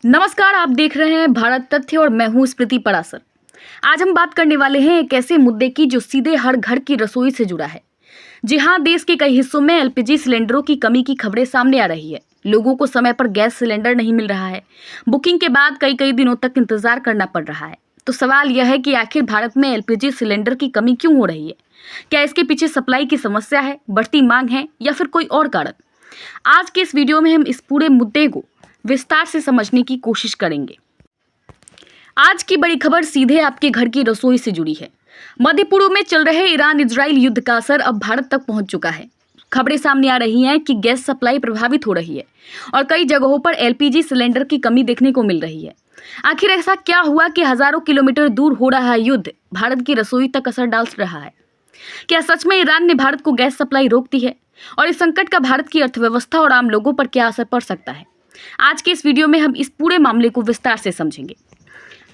नमस्कार, आप देख रहे हैं भारत तथ्य और मैं हूं स्मृति परासर। आज हम बात करने वाले हैं एक ऐसे मुद्दे की जो सीधे हर घर की रसोई से जुड़ा है। जी हां, देश के कई हिस्सों में एलपीजी सिलेंडरों की कमी की खबरें सामने आ रही है। लोगों को समय पर गैस सिलेंडर नहीं मिल रहा है। बुकिंग के बाद कई कई दिनों तक इंतजार करना पड़ रहा है। तो सवाल यह है कि आखिर भारत में एलपीजी सिलेंडर की कमी क्यों हो रही है? क्या इसके पीछे सप्लाई की समस्या है, बढ़ती मांग है या फिर कोई और कारण? आज के इस वीडियो में हम इस पूरे मुद्दे को विस्तार से समझने की कोशिश करेंगे। आज की बड़ी खबर सीधे आपके घर की रसोई से जुड़ी है। मध्य पूर्व में चल रहे ईरान इजराइल युद्ध का असर अब भारत तक पहुंच चुका है। खबरें सामने आ रही हैं कि गैस सप्लाई प्रभावित हो रही है और कई जगहों पर एलपीजी सिलेंडर की कमी देखने को मिल रही है। आखिर ऐसा क्या हुआ कि हजारों किलोमीटर दूर हो रहा युद्ध भारत की रसोई तक असर डाल रहा है? क्या सच में ईरान ने भारत को गैस सप्लाई रोक दी है? और इस संकट का भारत की अर्थव्यवस्था और आम लोगों पर क्या असर पड़ सकता है? आज के इस वीडियो में हम इस पूरे मामले को विस्तार से समझेंगे।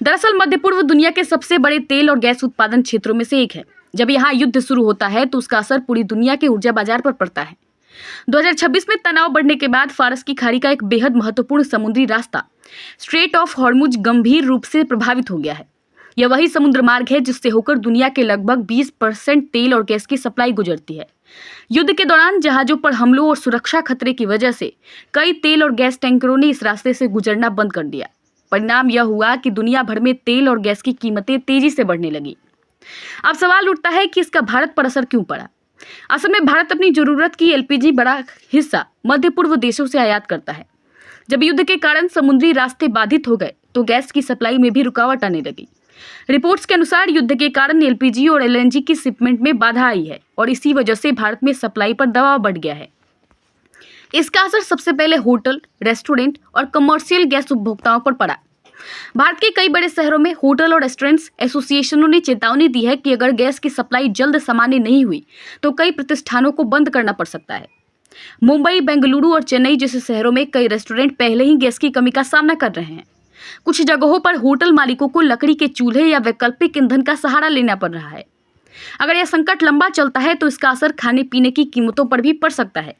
दरअसल मध्य पूर्व दुनिया के सबसे बड़े तेल और गैस उत्पादन क्षेत्रों में से एक है। जब यहाँ युद्ध शुरू होता है तो उसका असर पूरी दुनिया के ऊर्जा बाजार पर पड़ता है। 2026 में तनाव बढ़ने के बाद फारस की खाड़ी का एक बेहद महत्वपूर्ण समुद्री रास्ता स्ट्रेट ऑफ हॉर्मुज गंभीर रूप से प्रभावित हो गया है। यह वही समुद्र मार्ग है जिससे होकर दुनिया के लगभग 20% तेल और गैस की सप्लाई गुजरती है। युद्ध के दौरान जहाजों पर हमलों और सुरक्षा खतरे की वजह से कई तेल और गैस टैंकरों ने इस रास्ते से गुजरना बंद कर दिया। परिणाम यह हुआ कि दुनिया भर में तेल और गैस की कीमतें तेजी से बढ़ने लगी। अब सवाल उठता है कि इसका भारत पर असर क्यों पड़ा? असल में भारत अपनी जरूरत की एलपीजी बड़ा हिस्सा मध्य पूर्व देशों से आयात करता है। जब युद्ध के कारण समुद्री रास्ते बाधित हो गए तो गैस की सप्लाई में भी रुकावट आने लगी। रिपोर्ट्स के अनुसार युद्ध के कारण एलपीजी और एलएनजी की शिपमेंट में बाधा आई है और इसी वजह से भारत में सप्लाई पर दबाव बढ़ गया है। इसका असर सबसे पहले होटल, रेस्टोरेंट और कमर्शियल गैस उपभोक्ताओं पर पड़ा। भारत के कई बड़े शहरों में होटल और रेस्टोरेंट्स एसोसिएशनों ने चेतावनी दी है कि अगर गैस की सप्लाई जल्द सामान्य नहीं हुई तो कई प्रतिष्ठानों को बंद करना पड़ सकता है। मुंबई, बेंगलुरु और चेन्नई जैसे शहरों में कई रेस्टोरेंट पहले ही गैस की कमी का सामना कर रहे हैं। कुछ जगहों पर होटल मालिकों को लकड़ी के चूल्हे या वैकल्पिक ईंधन का सहारा लेना पड़ रहा है। अगर यह संकट लंबा चलता है तो इसका असर खाने पीने की कीमतों पर भी पड़ सकता है।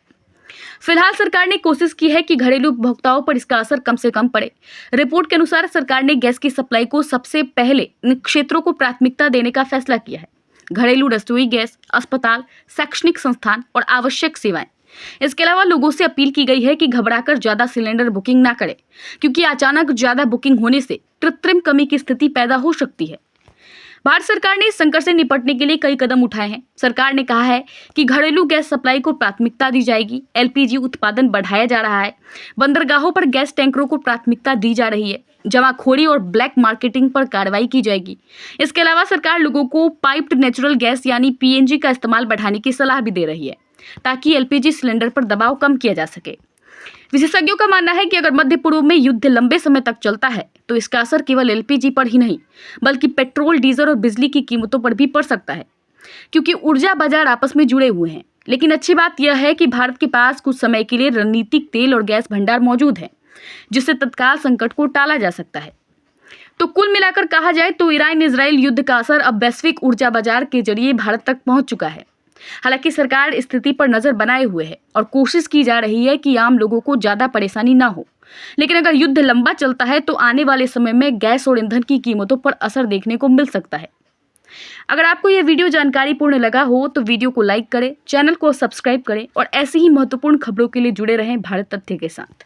फिलहाल सरकार ने कोशिश की है कि घरेलू उपभोक्ताओं पर इसका असर कम से कम पड़े। रिपोर्ट के अनुसार सरकार ने गैस की सप्लाई को सबसे पहले इन क्षेत्रों को प्राथमिकता देने का फैसला किया है: घरेलू रसोई गैस, अस्पताल, शैक्षणिक संस्थान और आवश्यक सेवाएं। इसके अलावा लोगों से अपील की गई है कि घबराकर ज्यादा सिलेंडर बुकिंग ना करें, क्योंकि अचानक ज्यादा बुकिंग होने से कृत्रिम कमी की स्थिति पैदा हो सकती है। भारत सरकार ने इस संकट से निपटने के लिए कई कदम उठाए हैं। सरकार ने कहा है कि घरेलू गैस सप्लाई को प्राथमिकता दी जाएगी, एलपीजी उत्पादन बढ़ाया जा रहा है, बंदरगाहों पर गैस टैंकरों को प्राथमिकता दी जा रही है, जमाखोरी और ब्लैक मार्केटिंग पर कार्रवाई की जाएगी। इसके अलावा सरकार लोगों को पाइप्ड नेचुरल गैस यानी पीएनजी का इस्तेमाल बढ़ाने की सलाह भी दे रही है, ताकि एलपीजी सिलेंडर पर दबाव कम किया जा सके। विशेषज्ञों का मानना है कि अगर मध्य पूर्व में युद्ध लंबे समय तक चलता है तो इसका असर केवल एलपीजी पर ही नहीं बल्कि पेट्रोल, डीजल और बिजली की कीमतों पर भी पड़ सकता है, क्योंकि ऊर्जा बाजार आपस में जुड़े हुए हैं। लेकिन अच्छी बात यह है कि भारत के पास कुछ समय के लिए रणनीतिक तेल और गैस भंडार मौजूद है, जिससे तत्काल संकट को टाला जा सकता है। तो कुल मिलाकर कहा जाए तो ईरान इजराइल युद्ध का असर अब वैश्विक ऊर्जा बाजार के जरिए भारत तक पहुंच चुका है। हालांकि सरकार स्थिति पर नजर बनाए हुए है और कोशिश की जा रही है कि आम लोगों को ज्यादा परेशानी ना हो। लेकिन अगर युद्ध लंबा चलता है तो आने वाले समय में गैस और ईंधन की कीमतों पर असर देखने को मिल सकता है। अगर आपको यह वीडियो जानकारीपूर्ण लगा हो तो वीडियो को लाइक करें, चैनल को सब्सक्राइब करें और ऐसी ही महत्वपूर्ण खबरों के लिए जुड़े रहें भारत तथ्य के साथ।